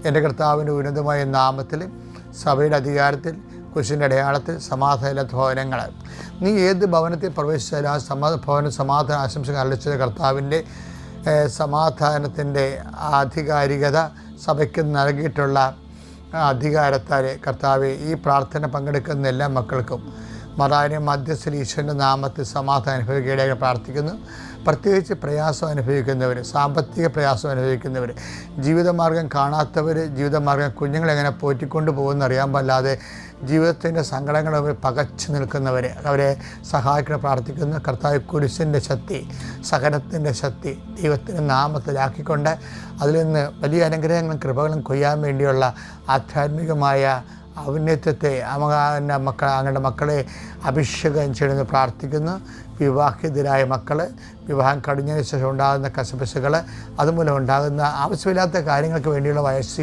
എൻ്റെ കർത്താവിൻ്റെ ഉന്നതമായ നാമത്തിൽ, സഭയുടെ അധികാരത്തിൽ, കുരിശിൻ്റെ അടയാളത്തിൽ സമാധാന ഭവനങ്ങൾ. നീ ഏത് ഭവനത്തിൽ പ്രവേശിച്ചാലും ആ ഭവന സമാധാന ആശംസകൾ അരളിച്ചത് കർത്താവിൻ്റെ സമാധാനത്തിൻ്റെ ആധികാരികത സഭയ്ക്ക് നൽകിയിട്ടുള്ള അധികാരത്താൽ കർത്താവെ ഈ പ്രാർത്ഥന പങ്കെടുക്കുന്ന എല്ലാ മക്കൾക്കും മറാനെ മധ്യസ്ഥ ഈശ്വരൻ്റെ നാമത്തിൽ സമാധാനം അനുഭവിക്കുകയായി പ്രാർത്ഥിക്കുന്നു. പ്രത്യേകിച്ച് പ്രയാസം അനുഭവിക്കുന്നവർ, സാമ്പത്തിക പ്രയാസം അനുഭവിക്കുന്നവർ, ജീവിതമാർഗം കാണാത്തവർ, ജീവിതമാർഗം കുഞ്ഞുങ്ങളെങ്ങനെ പോറ്റിക്കൊണ്ട് പോകുമെന്ന് അറിയാൻ പാടില്ലാതെ ജീവിതത്തിൻ്റെ സങ്കടങ്ങൾ പകച്ചു നിൽക്കുന്നവർ, അവരെ സഹായിക്കണം പ്രാർത്ഥിക്കുന്നു. കർത്താവ് കുരിശിൻ്റെ ശക്തി, സഹനത്തിൻ്റെ ശക്തി ദൈവത്തിൻ്റെ നാമത്തിലാക്കിക്കൊണ്ട് അതിൽ നിന്ന് വലിയ അനുഗ്രഹങ്ങളും കൃപകളും കൊയ്യാൻ വേണ്ടിയുള്ള ആധ്യാത്മികമായ ഔന്നത്യത്തെ അങ്ങയുടെ മക്കളെ അഭിഷേകം ചെയ്യണമെന്ന് പ്രാർത്ഥിക്കുന്നു. വിവാഹിതരായ മക്കൾ, വിവാഹം കഴിഞ്ഞതിന് ശേഷം ഉണ്ടാകുന്ന കശപിശകൾ, അതുമൂലം ഉണ്ടാകുന്ന ആവശ്യമില്ലാത്ത കാര്യങ്ങൾക്ക് വേണ്ടിയുള്ള